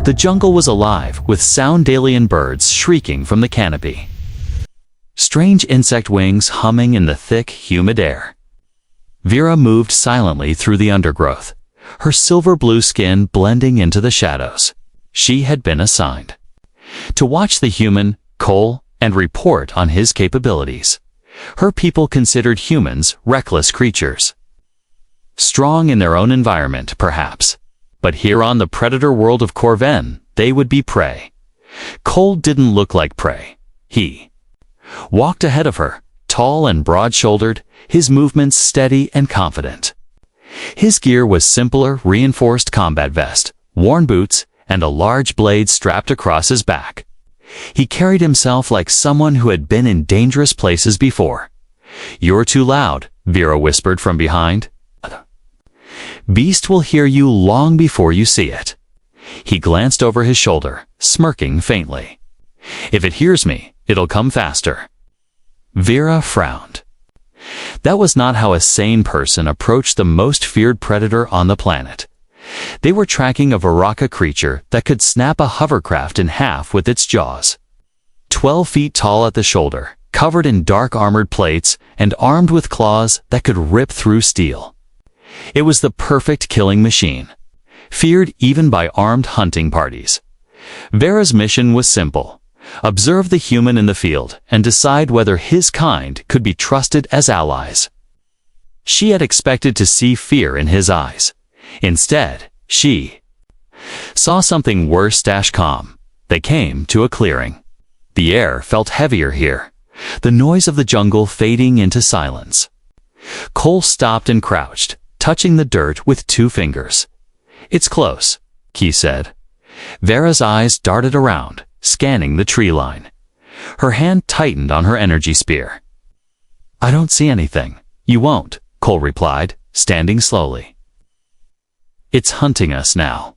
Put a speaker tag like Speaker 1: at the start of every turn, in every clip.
Speaker 1: The jungle was alive with sound alien birds shrieking from the canopy. Strange insect wings humming in the thick, humid air. Vera moved silently through the undergrowth, her silver-blue skin blending into the shadows. She had been assigned to watch the human, Cole, and report on his capabilities. Her people considered humans reckless creatures. Strong in their own environment, perhaps, but here on the predator world of Corven, they would be prey. Cole didn't look like prey. He walked ahead of her, tall and broad-shouldered, his movements steady and confident. His gear was simpler, reinforced combat vest, worn boots, and a large blade strapped across his back. He carried himself like someone who had been in dangerous places before. "You're too loud," Vera whispered from behind. "Beast will hear you long before you see it." He glanced over his shoulder, smirking faintly. "If it hears me, it'll come faster." Vera frowned. That was not how a sane person approached the most feared predator on the planet. They were tracking a Varaka creature that could snap a hovercraft in half with its jaws. 12 feet tall at the shoulder, covered in dark armored plates, and armed with claws that could rip through steel. It was the perfect killing machine, feared even by armed hunting parties. Vera's mission was simple: observe the human in the field and decide whether his kind could be trusted as allies. She had expected to see fear in his eyes. Instead, she saw something worse. Calm. They came to a clearing. The air felt heavier here, the noise of the jungle fading into silence. Cole stopped and crouched, touching the dirt with 2 fingers. "It's close," he said. Vera's eyes darted around, scanning the tree line. Her hand tightened on her energy spear. "I don't see anything." "You won't," Cole replied, standing slowly. "It's hunting us now."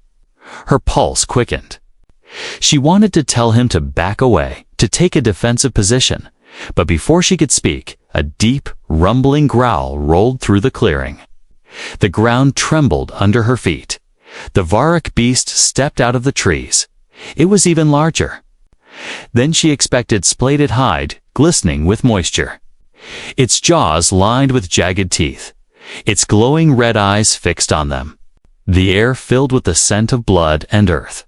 Speaker 1: Her pulse quickened. She wanted to tell him to back away, to take a defensive position, but before she could speak, a deep, rumbling growl rolled through the clearing. The ground trembled under her feet. The Varak beast stepped out of the trees. It was even larger than she expected, splatted hide, glistening with moisture. Its jaws lined with jagged teeth, its glowing red eyes fixed on them. The air filled with the scent of blood and earth.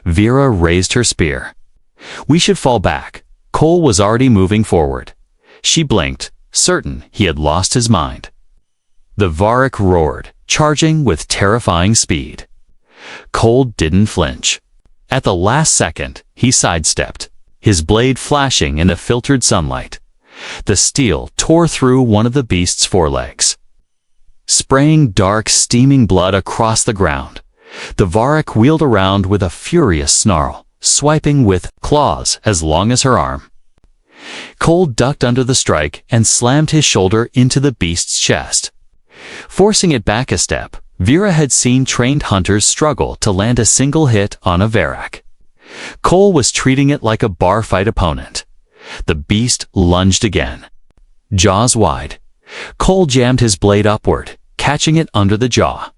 Speaker 1: Vera raised her spear. "We should fall back." Cole was already moving forward. She blinked, certain he had lost his mind. The Varak roared, charging with terrifying speed. Cole didn't flinch. At the last second, he sidestepped, his blade flashing in the filtered sunlight. The steel tore through one of the beast's forelegs, spraying dark, steaming blood across the ground. The Varak wheeled around with a furious snarl, swiping with claws as long as her arm. Cole ducked under the strike and slammed his shoulder into the beast's chest. Forcing it back a step, Vera had seen trained hunters struggle to land a single hit on a Varak. Cole was treating it like a bar fight opponent. The beast lunged again, jaws wide. Cole jammed his blade upward, catching it under the jaw.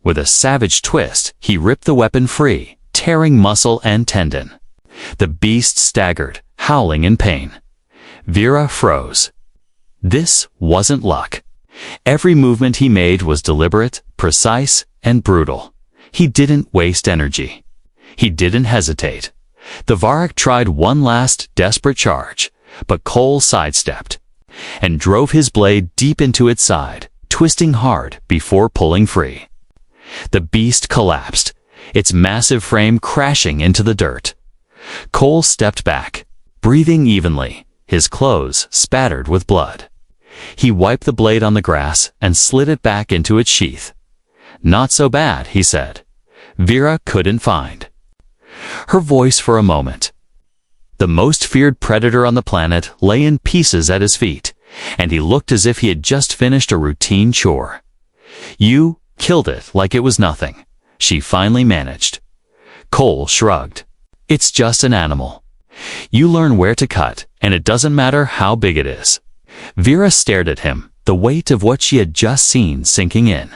Speaker 1: With a savage twist, he ripped the weapon free, tearing muscle and tendon. The beast staggered, howling in pain. Vera froze. This wasn't luck. Every movement he made was deliberate, precise, and brutal. He didn't waste energy. He didn't hesitate. The Varak tried one last, desperate charge, but Cole sidestepped and drove his blade deep into its side, twisting hard before pulling free. The beast collapsed, its massive frame crashing into the dirt. Cole stepped back, breathing evenly, his clothes spattered with blood. He wiped the blade on the grass and slid it back into its sheath. "Not so bad," he said. Vera couldn't find her voice for a moment. The most feared predator on the planet lay in pieces at his feet, and he looked as if he had just finished a routine chore. "You killed it like it was nothing," she finally managed. Cole shrugged. "It's just an animal. You learn where to cut, and it doesn't matter how big it is." Vera stared at him, the weight of what she had just seen sinking in.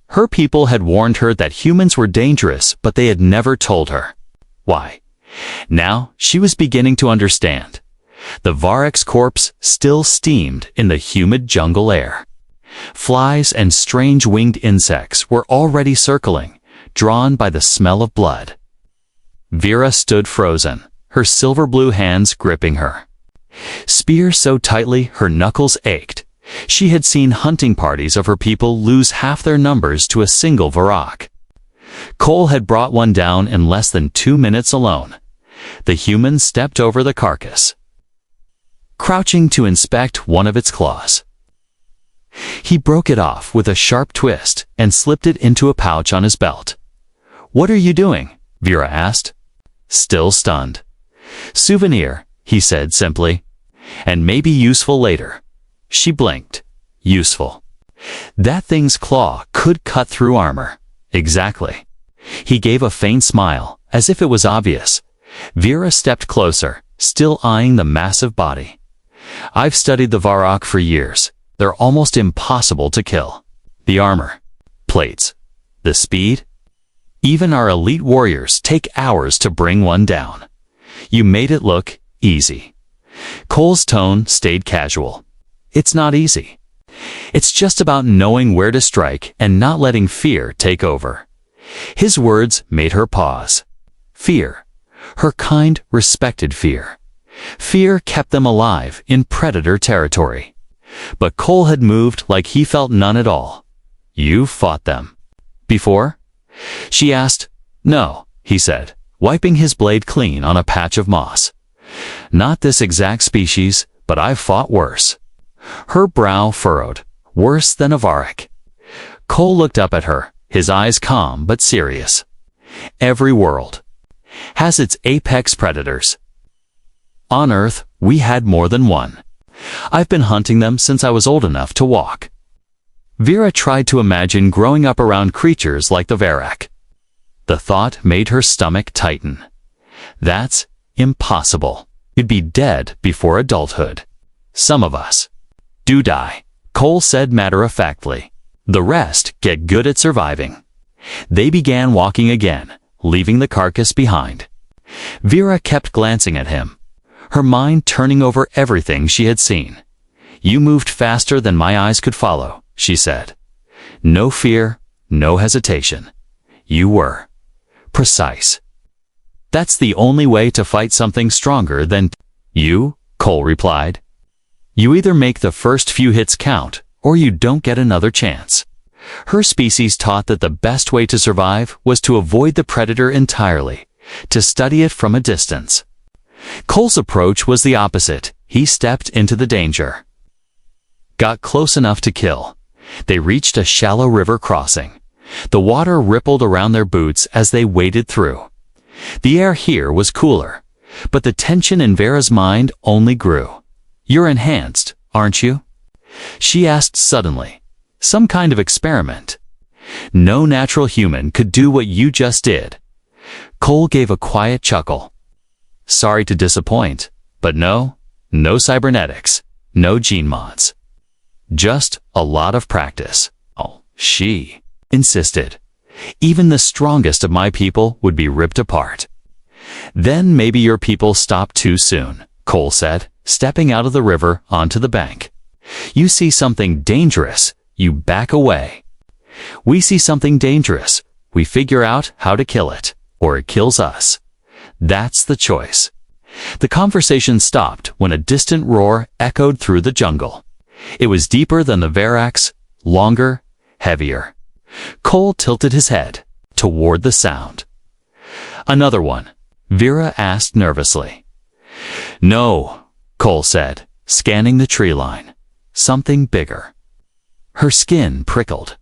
Speaker 1: Her people had warned her that humans were dangerous, but they had never told her. Why? Now she was beginning to understand. The Varak's corpse still steamed in the humid jungle air. Flies and strange winged insects were already circling, drawn by the smell of blood. Vera stood frozen, her silver-blue hands gripping her. Spear so tightly her knuckles ached. She had seen hunting parties of her people lose half their numbers to a single Varak. Cole had brought one down in less than 2 minutes alone. The human stepped over the carcass, crouching to inspect one of its claws. He broke it off with a sharp twist and slipped it into a pouch on his belt. "What are you doing?" Vera asked, still stunned. "Souvenir," he said simply, "and maybe useful later." She blinked. Useful. That thing's claw could cut through armor. Exactly. He gave a faint smile, as if it was obvious. Vera stepped closer, still eyeing the massive body. "I've studied the Varak for years. They're almost impossible to kill. The armor, plates, the speed. Even our elite warriors take hours to bring one down. You made it look easy." Cole's tone stayed casual. "It's not easy. It's just about knowing where to strike and not letting fear take over." His words made her pause. Fear. Her kind, respected fear. Fear kept them alive in predator territory. But Cole had moved like he felt none at all. "You fought them before?" she asked. "No," he said, wiping his blade clean on a patch of moss. "Not this exact species, but I've fought worse." Her brow furrowed. Worse than a Varak. Cole looked up at her, his eyes calm but serious. "Every world has its apex predators. On Earth, we had more than one. I've been hunting them since I was old enough to walk." Vera tried to imagine growing up around creatures like the Varak. The thought made her stomach tighten. That's impossible. You'd be dead before adulthood. "Some of us do die," Cole said matter-of-factly. "The rest get good at surviving." They began walking again, leaving the carcass behind. Vera kept glancing at him, her mind turning over everything she had seen. "You moved faster than my eyes could follow," she said. "No fear, no hesitation. You were precise. That's the only way to fight something stronger than you," Cole replied. "You either make the first few hits count, or you don't get another chance." Her species taught that the best way to survive was to avoid the predator entirely, to study it from a distance. Cole's approach was the opposite. He stepped into the danger. Got close enough to kill. They reached a shallow river crossing. The water rippled around their boots as they waded through. The air here was cooler, but the tension in Vera's mind only grew. "You're enhanced, aren't you?" she asked suddenly. "Some kind of experiment. No natural human could do what you just did." Cole gave a quiet chuckle. "Sorry to disappoint, but no cybernetics, no gene mods. Just a lot of practice." "Oh," she insisted. "Even the strongest of my people would be ripped apart." "Then maybe your people stopped too soon," Cole said, stepping out of the river onto the bank. "You see something dangerous, you back away. We see something dangerous, we figure out how to kill it, or it kills us. That's the choice." The conversation stopped when a distant roar echoed through the jungle. It was deeper than the Varak's, longer, heavier. Cole tilted his head toward the sound. "Another one?" Vera asked nervously. "No," Cole said, scanning the tree line. "Something bigger." Her skin prickled.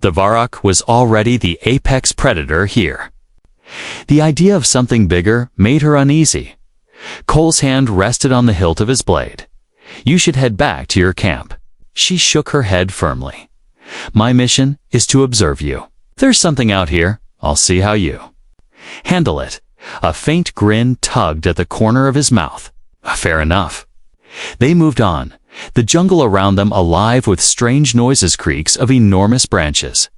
Speaker 1: The Varak was already the apex predator here. The idea of something bigger made her uneasy. Cole's hand rested on the hilt of his blade. "You should head back to your camp." She shook her head firmly. "My mission is to observe you. There's something out here. I'll see how you handle it." A faint grin tugged at the corner of his mouth. Fair enough. They moved on, the jungle around them alive with strange noises, creaks of enormous branches.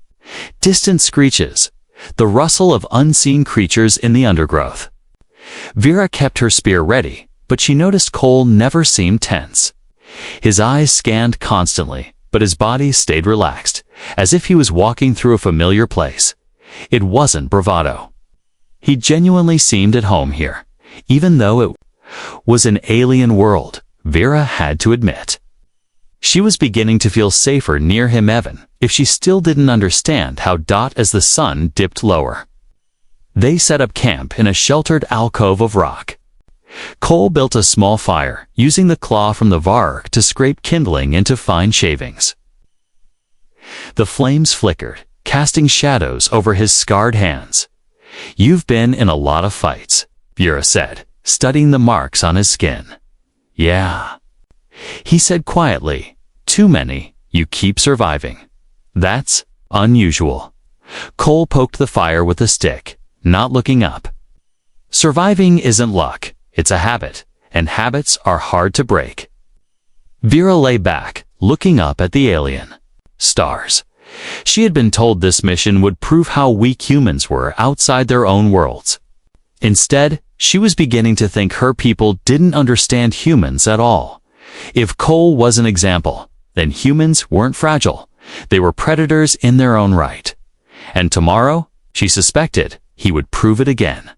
Speaker 1: Distant screeches, the rustle of unseen creatures in the undergrowth. Vera kept her spear ready, but she noticed Cole never seemed tense. His eyes scanned constantly, but his body stayed relaxed, as if he was walking through a familiar place. It wasn't bravado. He genuinely seemed at home here, even though it was an alien world, Vera had to admit. She was beginning to feel safer near him even if she still didn't understand how as the sun dipped lower. They set up camp in a sheltered alcove of rock. Cole built a small fire, using the claw from the varg to scrape kindling into fine shavings. The flames flickered, casting shadows over his scarred hands. "You've been in a lot of fights," Vera said, studying the marks on his skin. "Yeah," he said quietly. "Too many. You keep surviving." "That's unusual." Cole poked the fire with a stick, not looking up. "Surviving isn't luck, it's a habit, and habits are hard to break." Vera lay back, looking up at the alien. Stars. She had been told this mission would prove how weak humans were outside their own worlds. Instead, she was beginning to think her people didn't understand humans at all. If Cole was an example, then humans weren't fragile. They were predators in their own right. And tomorrow, she suspected, he would prove it again.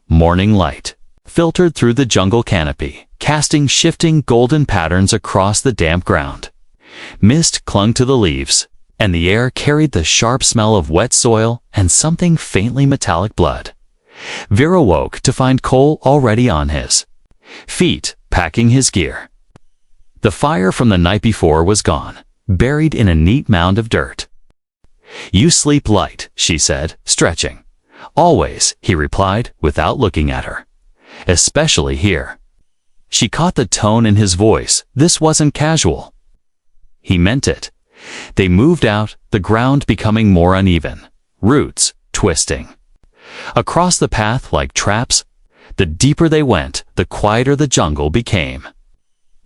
Speaker 1: Morning light filtered through the jungle canopy, casting shifting golden patterns across the damp ground. Mist clung to the leaves, and the air carried the sharp smell of wet soil and something faintly metallic blood. Vera woke to find Cole already on his feet, packing his gear. The fire from the night before was gone, buried in a neat mound of dirt. "You sleep light," she said, stretching. "Always," he replied, without looking at her. "Especially here." She caught the tone in his voice. This wasn't casual. He meant it. They moved out, the ground becoming more uneven, roots twisting across the path like traps. The deeper they went, the quieter the jungle became.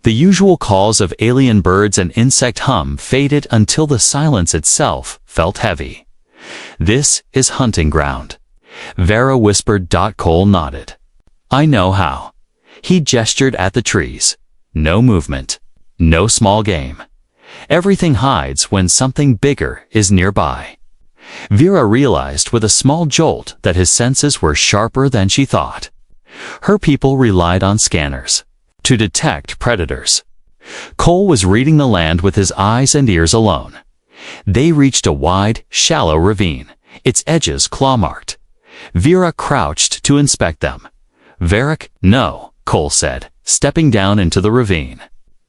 Speaker 1: The usual calls of alien birds and insect hum faded until the silence itself felt heavy. "This is hunting ground," Vera whispered. Cole nodded. "I know how." He gestured at the trees. "No movement. No small game. Everything hides when something bigger is nearby." Vera realized with a small jolt that his senses were sharper than she thought. Her people relied on scanners to detect predators. Cole was reading the land with his eyes and ears alone. They reached a wide, shallow ravine, its edges claw-marked. Vera crouched to inspect them. "Varric, no," Cole said, stepping down into the ravine.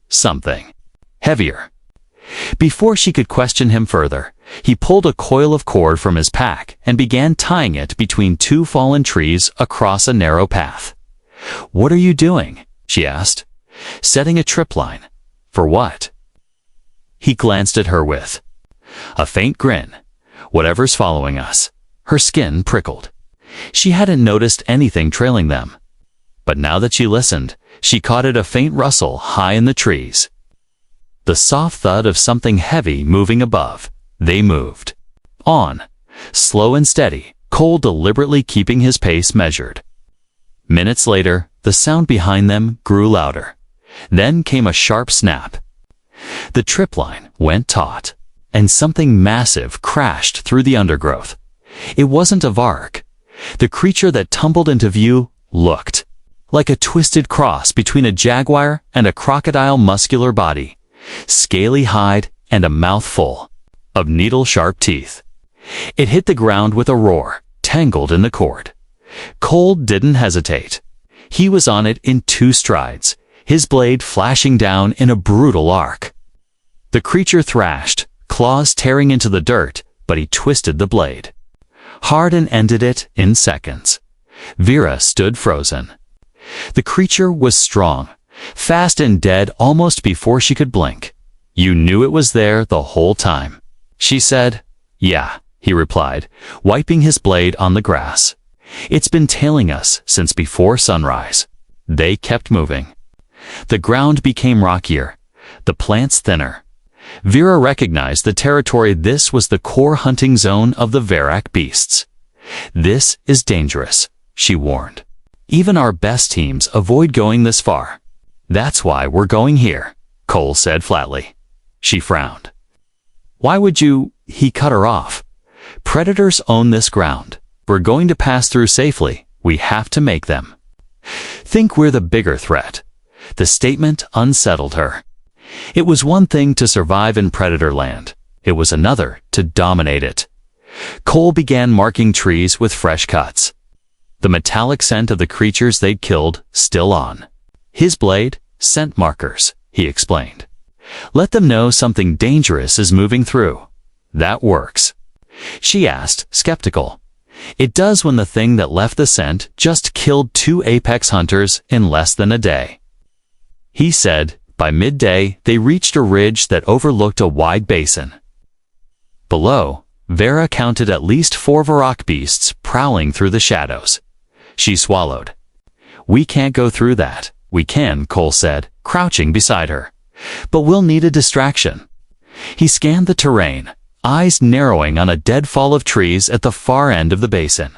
Speaker 1: "Something heavier." Before she could question him further, he pulled a coil of cord from his pack and began tying it between two fallen trees across a narrow path. "What are you doing?" she asked. "Setting a tripline." "For what?" He glanced at her with a faint grin. "Whatever's following us." Her skin prickled. She hadn't noticed anything trailing them. But now that she listened, she caught a faint rustle high in the trees. The soft thud of something heavy moving above. They moved on, slow and steady, Cole deliberately keeping his pace measured. Minutes later, the sound behind them grew louder. Then came a sharp snap. The tripline went taut, and something massive crashed through the undergrowth. It wasn't a varg. The creature that tumbled into view looked like a twisted cross between a jaguar and a crocodile. Muscular body, scaly hide, and a mouth full of needle-sharp teeth. It hit the ground with a roar, tangled in the cord. Cole didn't hesitate. He was on it in 2 strides, his blade flashing down in a brutal arc. The creature thrashed, claws tearing into the dirt, but he twisted the blade hard and ended it in seconds. Vera stood frozen. The creature was strong, fast and dead almost before she could blink. "You knew it was there the whole time," she said. "Yeah," he replied, wiping his blade on the grass. "It's been tailing us since before sunrise." They kept moving. The ground became rockier, the plants thinner. Vera recognized the territory. This was the core hunting zone of the Varak beasts. "This is dangerous," she warned. "Even our best teams avoid going this far." "That's why we're going here," Cole said flatly. She frowned. "Why would you?" He cut her off. "Predators own this ground. We're going to pass through safely. We have to make them think we're the bigger threat." The statement unsettled her. It was one thing to survive in predator land. It was another to dominate it. Cole began marking trees with fresh cuts, the metallic scent of the creatures they'd killed still on. "His blade, scent markers," he explained. "Let them know something dangerous is moving through." "That works?" she asked, skeptical. "It does when the thing that left the scent just killed 2 apex hunters in less than a day," he said. By midday, they reached a ridge that overlooked a wide basin. Below, Vera counted at least 4 Varak beasts prowling through the shadows. She swallowed. "We can't go through that." "We can," Cole said, crouching beside her. "But we'll need a distraction." He scanned the terrain, eyes narrowing on a deadfall of trees at the far end of the basin.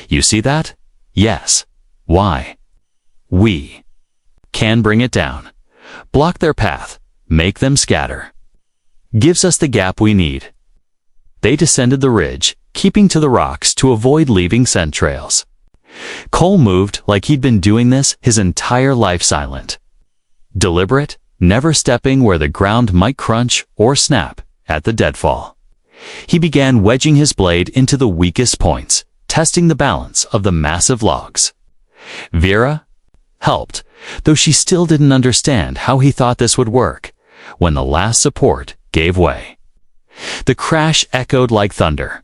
Speaker 1: "You see that?" "Yes." "Why?" "We can bring it down. Block their path. Make them scatter. Gives us the gap we need." They descended the ridge, keeping to the rocks to avoid leaving scent trails. Cole moved like he'd been doing this his entire life, silent, deliberate, never stepping where the ground might crunch or snap at the deadfall. He began wedging his blade into the weakest points, testing the balance of the massive logs. Vera helped, though she still didn't understand how he thought this would work, when the last support gave way. The crash echoed like thunder.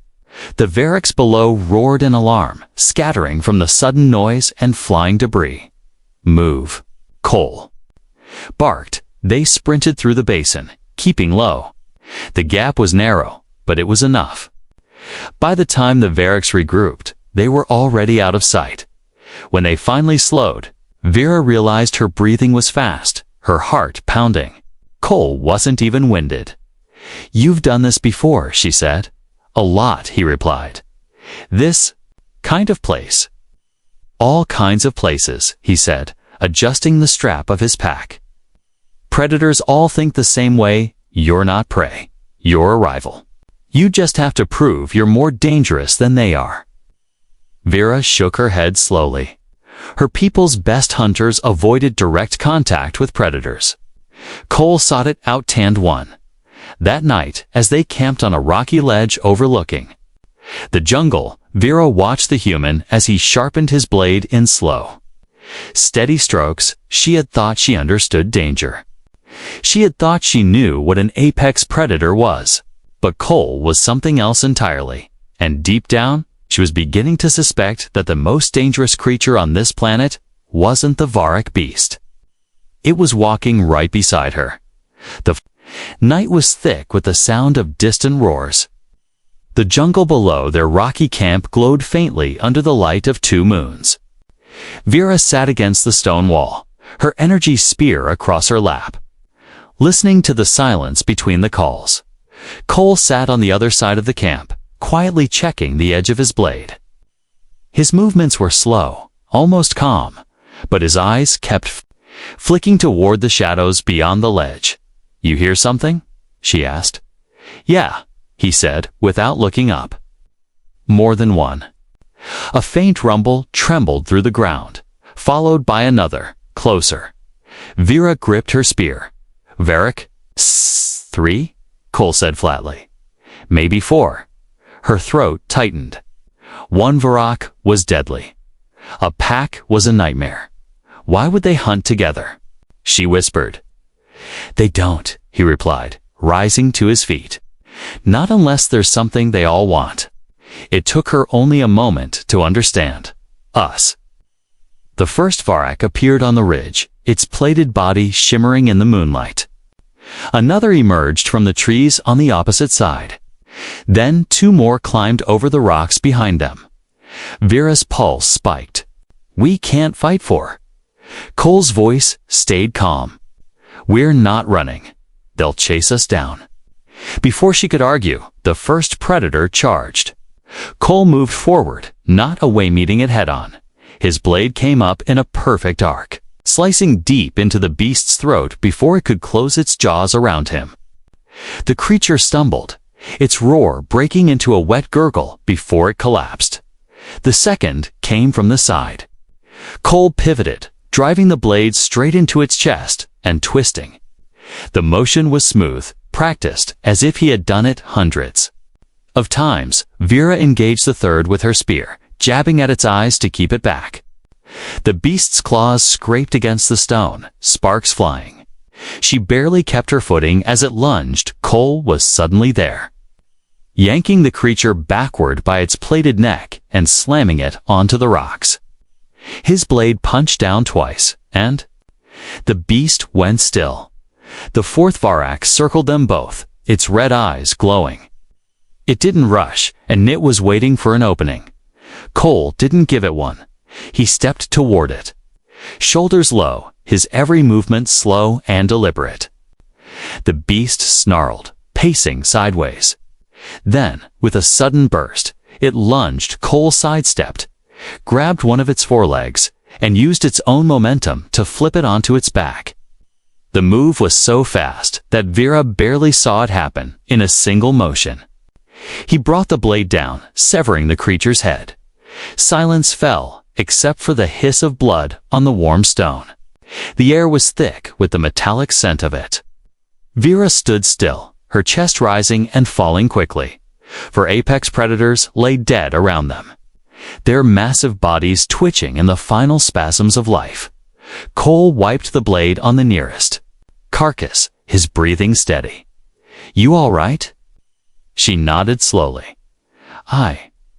Speaker 1: The Varaks below roared in alarm, scattering from the sudden noise and flying debris. "Move," Cole barked. They sprinted through the basin, keeping low. The gap was narrow, but it was enough. By the time the Varaks regrouped, they were already out of sight. When they finally slowed, Vera realized her breathing was fast, her heart pounding. Cole wasn't even winded. "You've done this before," she said. "A lot," he replied. "This kind of place." "All kinds of places," he said, adjusting the strap of his pack. "Predators all think the same way. You're not prey. You're a rival. You just have to prove you're more dangerous than they are." Vera shook her head slowly. Her people's best hunters avoided direct contact with predators. Cole sought it out. Tanned one. That night, as they camped on a rocky ledge overlooking the jungle, Vera watched the human as he sharpened his blade in slow, steady strokes. She had thought she understood danger. She had thought she knew what an apex predator was. But Cole was something else entirely, and deep down, she was beginning to suspect that the most dangerous creature on this planet wasn't the Varak beast. It was walking right beside her. The night was thick with the sound of distant roars. The jungle below their rocky camp glowed faintly under the light of 2 moons. Vera sat against the stone wall, her energy spear across her lap, listening to the silence between the calls. Cole sat on the other side of the camp, quietly checking the edge of his blade. His movements were slow, almost calm, but his eyes kept flicking toward the shadows beyond the ledge. "You hear something?" she asked. "Yeah," he said, without looking up. More than one. A faint rumble trembled through the ground, followed by another, closer. Vera gripped her spear. "Varak? 3? Cole said flatly. "Maybe 4. Her throat tightened. One Varak was deadly. A pack was a nightmare. Why would they hunt together? She whispered. "They don't," he replied, rising to his feet. "Not unless there's something they all want." It took her only a moment to understand. Us. The first Varak appeared on the ridge, its plated body shimmering in the moonlight. Another emerged from the trees on the opposite side. Then 2 more climbed over the rocks behind them. Vera's pulse spiked. "We can't fight for." Cole's voice stayed calm. "We're not running. they'll chase us down. Before she could argue, the first predator charged. Cole moved forward, not away meeting it head-on. His blade came up in a perfect arc, slicing deep into the beast's throat before it could close its jaws around him. The creature stumbled, its roar breaking into a wet gurgle before it collapsed. The second came from the side. Cole pivoted, driving the blade straight into its chest and twisting. The motion was smooth, practiced, as if he had done it hundreds of times. Vera engaged the third with her spear, jabbing at its eyes to keep it back. The beast's claws scraped against the stone, sparks flying. She barely kept her footing as it lunged. Cole was suddenly there, yanking the creature backward by its plated neck and slamming it onto the rocks. His blade punched down twice, and the beast went still. The fourth Varak circled them both, its red eyes glowing. It didn't rush, and it was waiting for an opening. Cole didn't give it one. He stepped toward it, shoulders low, his every movement slow and deliberate. The beast snarled, pacing sideways. Then, with a sudden burst, it lunged. Cole sidestepped, grabbed one of its forelegs, and used its own momentum to flip it onto its back. The move was so fast that Vera barely saw it happen in a single motion. He brought the blade down, severing the creature's head. Silence fell, except for the hiss of blood on the warm stone. The air was thick with the metallic scent of it. Vera stood still, her chest rising and falling quickly, for apex predators lay dead around them, their massive bodies twitching in the final spasms of life. Cole wiped the blade on the nearest carcass, his breathing steady. "You all right?" She nodded slowly.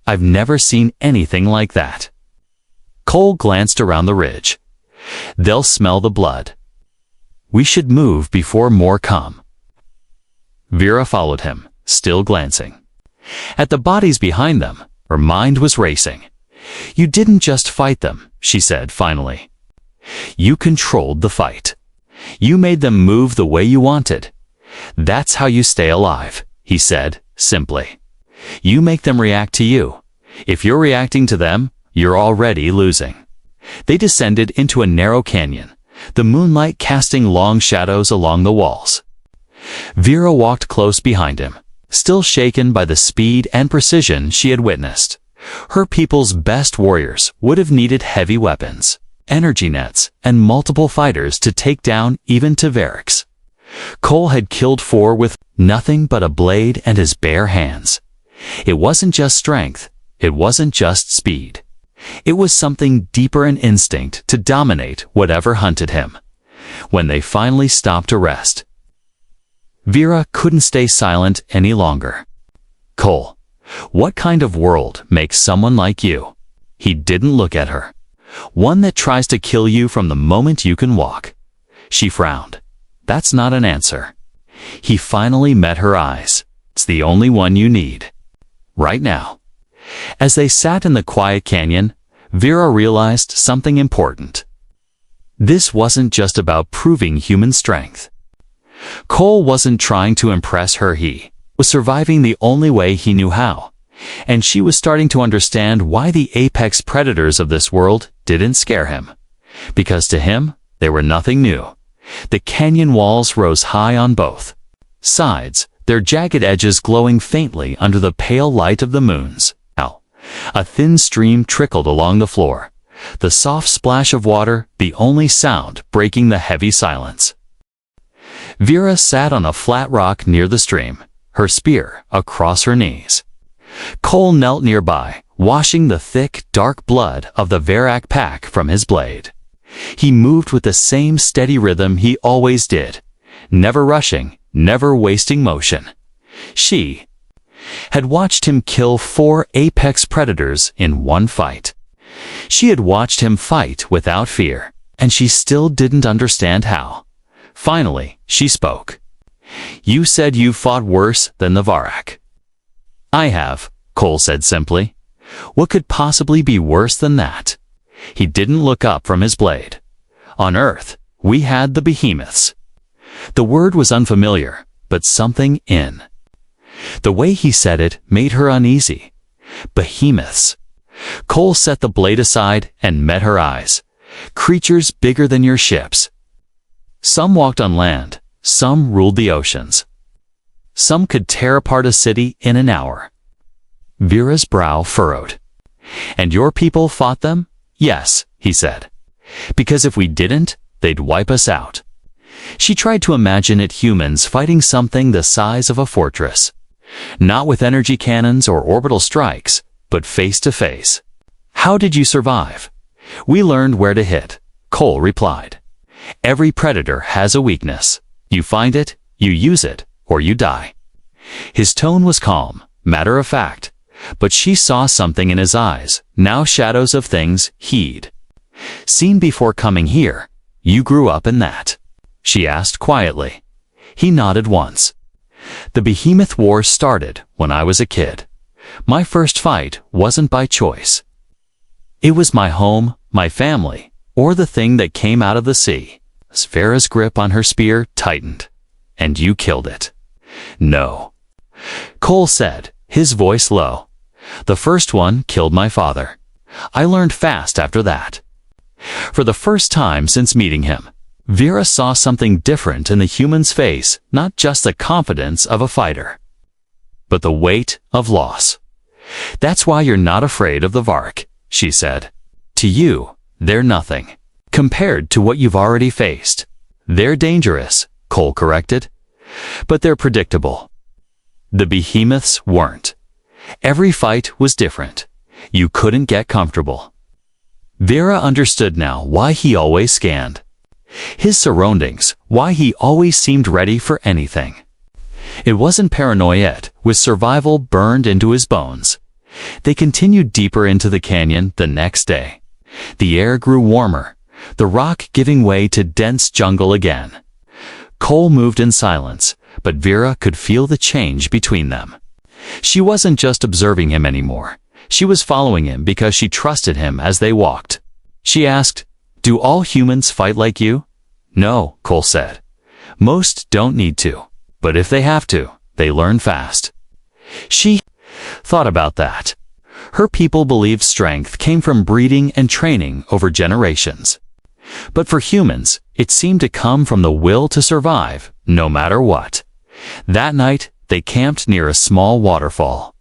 Speaker 1: I've never seen anything like that." Cole glanced around the ridge. "They'll smell the blood. We should move before more come." Vera followed him, still glancing at the bodies behind them. Her mind was racing. "You didn't just fight them," she said finally. "You controlled the fight. You made them move the way you wanted. That's how you stay alive," he said, simply. "You make them react to you. If you're reacting to them, you're already losing." They descended into a narrow canyon, the moonlight casting long shadows along the walls. Vera walked close behind him, still shaken by the speed and precision she had witnessed. Her people's best warriors would have needed heavy weapons, energy nets, and multiple fighters to take down even Tavarix. Cole had killed 4 with nothing but a blade and his bare hands. It wasn't just strength. It wasn't just speed. It was something deeper, an instinct to dominate whatever hunted him. When they finally stopped to rest, Vera couldn't stay silent any longer. "Cole, what kind of world makes someone like you?" He didn't look at her. "One that tries to kill you from the moment you can walk." She frowned. "That's not an answer." He finally met her eyes. "It's the only one you need. Right now." As they sat in the quiet canyon, Vera realized something important. This wasn't just about proving human strength. Cole wasn't trying to impress her. He was surviving the only way he knew how. And she was starting to understand why the apex predators of this world didn't scare him. Because to him, they were nothing new. The canyon walls rose high on both sides, their jagged edges glowing faintly under the pale light of the moons. A thin stream trickled along the floor, the soft splash of water the only sound breaking the heavy silence. Vera sat on a flat rock near the stream, her spear across her knees. Cole knelt nearby, washing the thick, dark blood of the Varak pack from his blade. He moved with the same steady rhythm he always did, never rushing, never wasting motion. She had watched him kill 4 apex predators in one fight. She had watched him fight without fear, and she still didn't understand how. Finally, she spoke. "You said you fought worse than the Varak." "I have," Cole said simply. "What could possibly be worse than that?" He didn't look up from his blade. "On Earth, we had the behemoths. The word was unfamiliar, but something in. The way he said it made her uneasy. Behemoths. Cole set the blade aside and met her eyes. Creatures bigger than your ships. Some walked on land, some ruled the oceans. Some could tear apart a city in an hour. Vera's brow furrowed. And your people fought them? Yes, he said. Because if we didn't, they'd wipe us out. She tried to imagine it humans fighting something the size of a fortress. Not with energy cannons or orbital strikes, but face to face. How did you survive? We learned where to hit, Cole replied. Every predator has a weakness. You find it, you use it, or you die. His tone was calm, matter of fact, but she saw something in his eyes, now shadows of things he'd seen before coming here. You grew up in that? She asked quietly. He nodded once. The Behemoth War started when I was a kid. My first fight wasn't by choice. It was my home, my family, or the thing that came out of the sea. Vera's grip on her spear tightened. And you killed it. No. Cole said, his voice low. The first one killed my father. I learned fast after that. For the first time since meeting him, Vera saw something different in the human's face, not just the confidence of a fighter, but the weight of loss. That's why you're not afraid of the Vark, she said. To you, they're nothing. Compared to what you've already faced. They're dangerous, Cole corrected. But they're predictable. The behemoths weren't. Every fight was different. You couldn't get comfortable. Vera understood now why he always scanned. His surroundings, why he always seemed ready for anything. It wasn't paranoia yet, with survival burned into his bones. They continued deeper into the canyon the next day. The air grew warmer, the rock giving way to dense jungle again. Cole moved in silence, but Vera could feel the change between them. She wasn't just observing him anymore. She was following him because she trusted him as they walked. She asked, "Do all humans fight like you?" "No," Cole said. "Most don't need to, but if they have to, they learn fast." She thought about that. Her people believed strength came from breeding and training over generations. But for humans, it seemed to come from the will to survive, no matter what. That night, they camped near a small waterfall.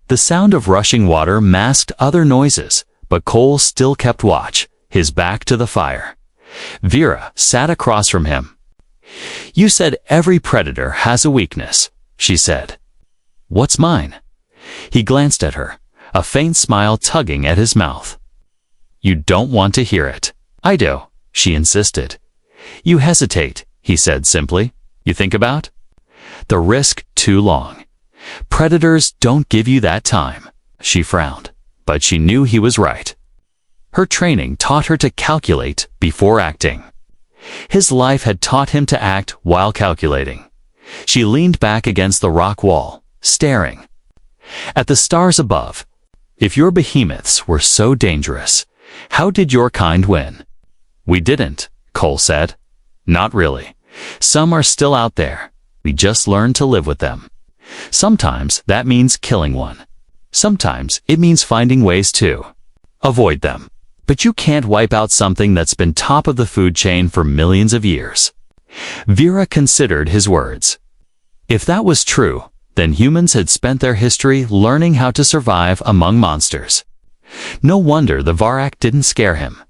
Speaker 1: The sound of rushing water masked other noises, but Cole still kept watch, his back to the fire. Vera sat across from him. "You said every predator has a weakness," she said. "What's mine?" He glanced at her, a faint smile tugging at his mouth. "You don't want to hear it." "I do," she insisted. "You hesitate," he said simply. "You think about the risk too long. Predators don't give you that time." She frowned, but she knew he was right. Her training taught her to calculate before acting. His life had taught him to act while calculating. She leaned back against the rock wall, staring at the stars above. "If your behemoths were so dangerous, how did your kind win?" "We didn't," Cole said. "Not really. Some are still out there. We just learned to live with them. Sometimes that means killing one. Sometimes it means finding ways to avoid them. But you can't wipe out something that's been top of the food chain for millions of years." Vera considered his words. If that was true, then humans had spent their history learning how to survive among monsters. No wonder the Varak didn't scare him.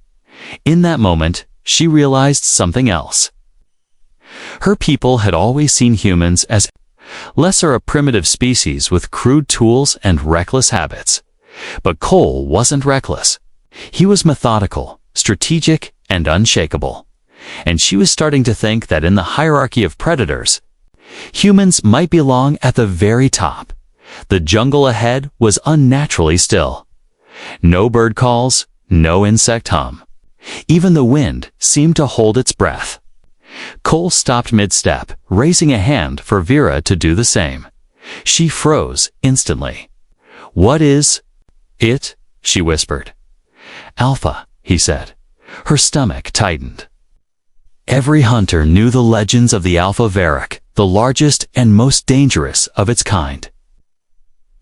Speaker 1: In that moment, she realized something else. Her people had always seen humans as lesser, a primitive species with crude tools and reckless habits. But Cole wasn't reckless. He was methodical, strategic, and unshakable. And she was starting to think that in the hierarchy of predators, humans might belong at the very top. The jungle ahead was unnaturally still. No bird calls, no insect hum. Even the wind seemed to hold its breath. Cole stopped mid-step, raising a hand for Vera to do the same. She froze instantly. "What is it?" she whispered. "Alpha," he said. Her stomach tightened. Every hunter knew the legends of the alpha varrock, the largest and most dangerous of its kind.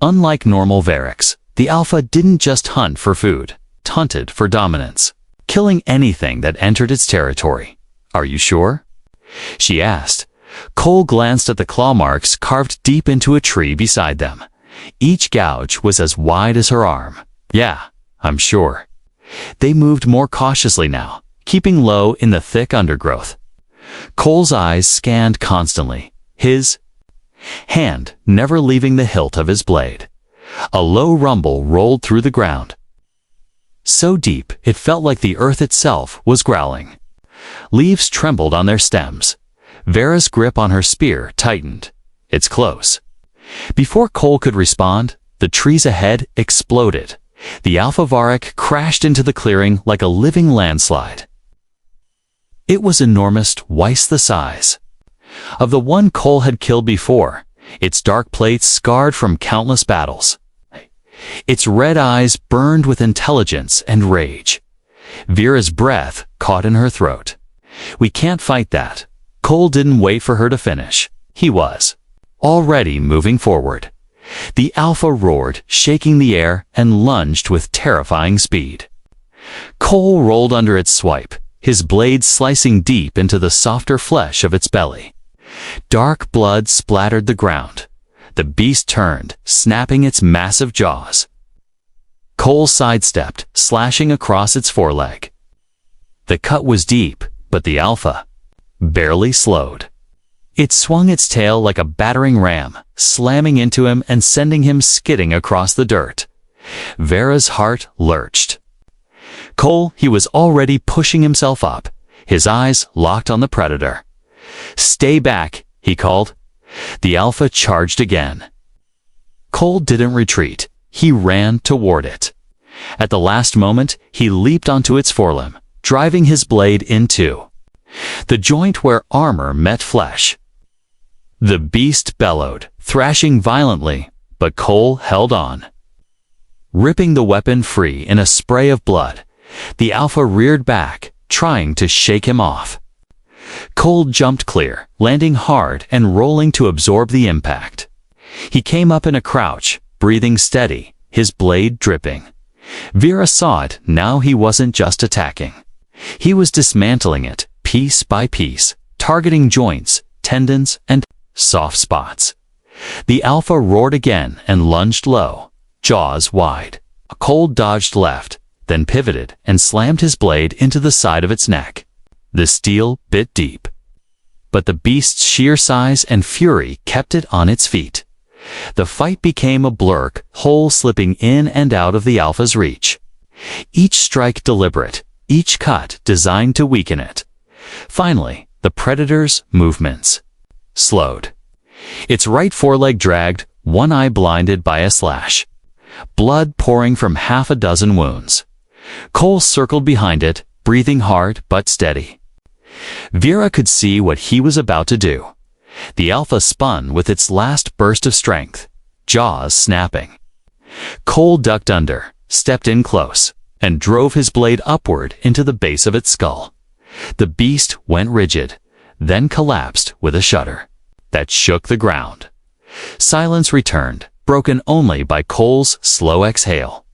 Speaker 1: Unlike normal varrocks, the alpha didn't just hunt for food, it hunted for dominance, killing anything that entered its territory. "Are you sure?" she asked. Cole glanced at the claw marks carved deep into a tree beside them. Each gouge was as wide as her arm. "Yeah, I'm sure." They moved more cautiously now, keeping low in the thick undergrowth. Cole's eyes scanned constantly, his hand never leaving the hilt of his blade. A low rumble rolled through the ground, so deep it felt like the earth itself was growling. Leaves trembled on their stems. Vera's grip on her spear tightened. "It's close." Before Cole could respond, the trees ahead exploded. The alpha varrock crashed into the clearing like a living landslide. It was enormous, twice the size of the one Cole had killed before, its dark plates scarred from countless battles. Its red eyes burned with intelligence and rage. Vera's breath caught in her throat. "We can't fight that." Cole didn't wait for her to finish. He was already moving forward. The alpha roared, shaking the air, and lunged with terrifying speed. Cole rolled under its swipe, his blade slicing deep into the softer flesh of its belly. Dark blood splattered the ground. The beast turned, snapping its massive jaws. Cole sidestepped, slashing across its foreleg. The cut was deep, but the alpha barely slowed. It swung its tail like a battering ram, slamming into him and sending him skidding across the dirt. Vera's heart lurched. Cole, he was already pushing himself up, his eyes locked on the predator. "Stay back," he called. The alpha charged again. Cole didn't retreat. He ran toward it. At the last moment, he leaped onto its forelimb, driving his blade in two, the joint where armor met flesh. The beast bellowed, thrashing violently, but Cole held on. Ripping the weapon free in a spray of blood, the alpha reared back, trying to shake him off. Cole jumped clear, landing hard and rolling to absorb the impact. He came up in a crouch, breathing steady, his blade dripping. Vera saw it. Now he wasn't just attacking. He was dismantling it, piece by piece, targeting joints, tendons, and soft spots. The alpha roared again and lunged low, jaws wide. Cole dodged left, then pivoted and slammed his blade into the side of its neck. The steel bit deep, but the beast's sheer size and fury kept it on its feet. The fight became a blur, Cole slipping in and out of the alpha's reach. Each strike deliberate, each cut designed to weaken it. Finally, the predator's movements slowed. Its right foreleg dragged, one eye blinded by a slash. Blood pouring from half a dozen wounds. Cole circled behind it, breathing hard but steady. Vera could see what he was about to do. The alpha spun with its last burst of strength, jaws snapping. Cole ducked under, stepped in close, and drove his blade upward into the base of its skull. The beast went rigid, then collapsed with a shudder that shook the ground. Silence returned, broken only by Cole's slow exhale.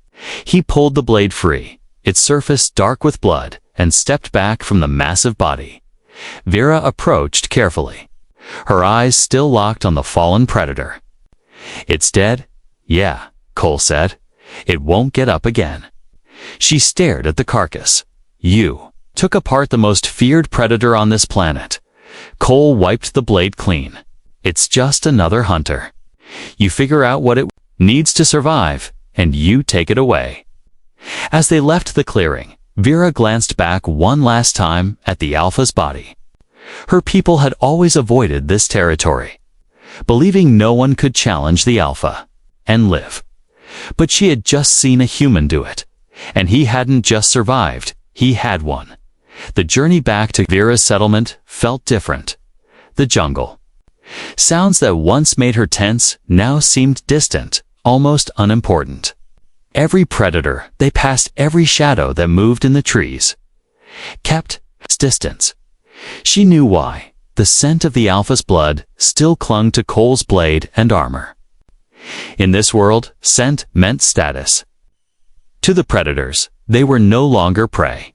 Speaker 1: He pulled the blade free, its surface dark with blood, and stepped back from the massive body. Vera approached carefully, her eyes still locked on the fallen predator. "It's dead?" "Yeah," Cole said. "It won't get up again." She stared at the carcass. "You took apart the most feared predator on this planet." Cole wiped the blade clean. "It's just another hunter. You figure out what it needs to survive, and you take it away." As they left the clearing, Vera glanced back one last time at the alpha's body. Her people had always avoided this territory, believing no one could challenge the alpha and live. But she had just seen a human do it, and he hadn't just survived, he had won. The journey back to Vera's settlement felt different. The jungle. Sounds that once made her tense now seemed distant, almost unimportant. Every predator, they passed every shadow that moved in the trees, kept its distance. She knew why. The scent of the alpha's blood still clung to Cole's blade and armor. In this world, scent meant status. To the predators, they were no longer prey.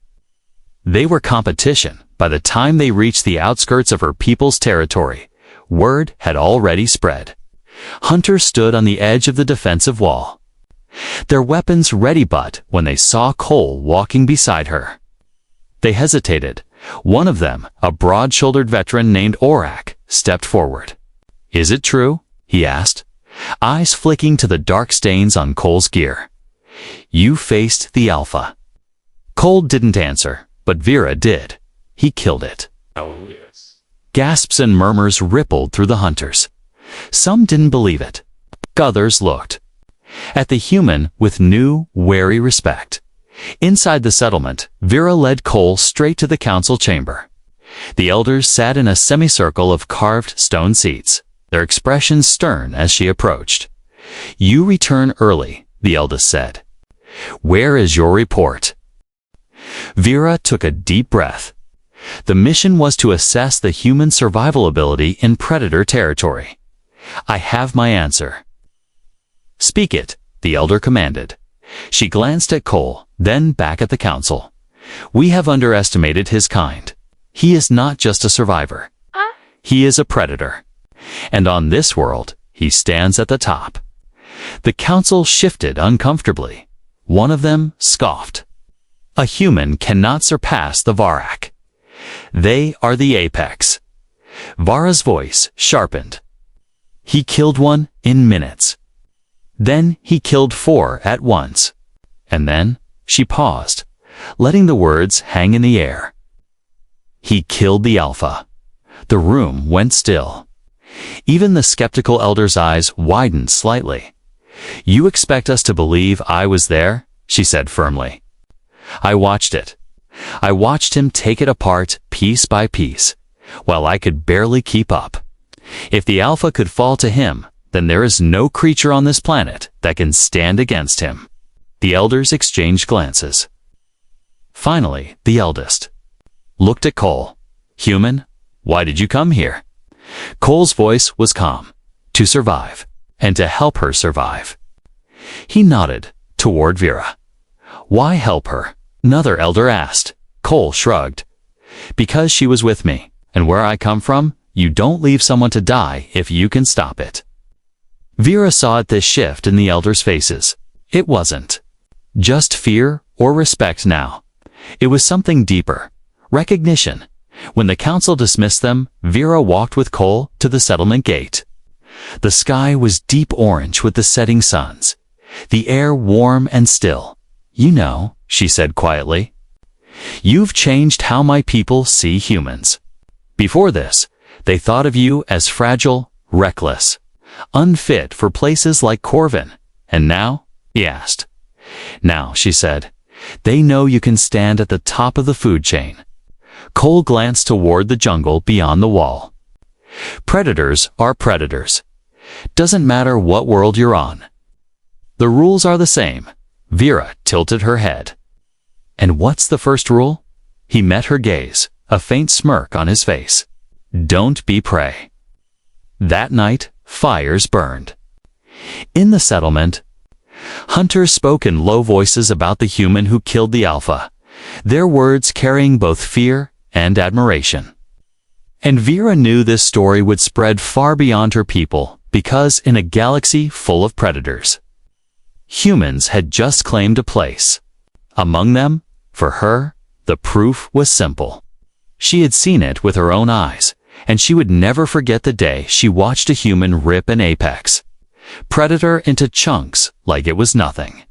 Speaker 1: They were competition. By the time they reached the outskirts of her people's territory, word had already spread. Hunters stood on the edge of the defensive wall, their weapons ready, but when they saw Cole walking beside her, they hesitated. One of them, a broad-shouldered veteran named Orak, stepped forward. "Is it true?" he asked, eyes flicking to the dark stains on Cole's gear. "You faced the Alpha." Cole didn't answer, but Vera did. He killed it.
Speaker 2: Oh, yes.
Speaker 1: Gasps and murmurs rippled through the hunters. Some didn't believe it. Others looked at the human with new, wary respect. Inside the settlement, Vera led Cole straight to the council chamber. The elders sat in a semicircle of carved stone seats, their expressions stern as she approached. "You return early," the eldest said. "Where is your report?" Vera took a deep breath. The mission was to assess the human survival ability in predator territory. "I have my answer." "Speak it," the elder commanded. She glanced at Cole, then back at the council. "We have underestimated his kind. He is not just a survivor. He is a predator. And on this world, he stands at the top." The council shifted uncomfortably. One of them scoffed. "A human cannot surpass the Varak. They are the apex." Vara's voice sharpened. "He killed one in minutes. Then he killed 4 at once." And then she paused, letting the words hang in the air. "He killed the Alpha." The room went still. Even the skeptical elder's eyes widened slightly. "You expect us to believe I was there?" she said firmly. "I watched it. I watched him take it apart piece by piece, while I could barely keep up. If the Alpha could fall to him, then there is no creature on this planet that can stand against him." The elders exchanged glances. Finally, the eldest looked at Cole. "Human, why did you come here?" Cole's voice was calm. "To survive, and to help her survive." He nodded toward Vera. "Why help her?" another elder asked. Cole shrugged. "Because she was with me, and where I come from, you don't leave someone to die if you can stop it." Vera saw at this shift in the elders' faces. It wasn't just fear or respect now. It was something deeper. Recognition. When the council dismissed them, Vera walked with Cole to the settlement gate. The sky was deep orange with the setting suns, the air warm and still. "You know," she said quietly, "you've changed how my people see humans. Before this, they thought of you as fragile, reckless, unfit for places like Corvin. And now?" he asked. "Now," she said, "they know you can stand at the top of the food chain." Cole glanced toward the jungle beyond the wall. Predators are predators. Doesn't matter what world you're on. The rules are the same. Vera tilted her head. "And what's the first rule?" He met her gaze, a faint smirk on his face. "Don't be prey." That night, fires burned. In the settlement, hunters spoke in low voices about the human who killed the Alpha, their words carrying both fear and admiration. And Vera knew this story would spread far beyond her people, because in a galaxy full of predators, humans had just claimed a place. Among them, for her, the proof was simple. She had seen it with her own eyes, and she would never forget the day she watched a human rip an apex predator into chunks like it was nothing.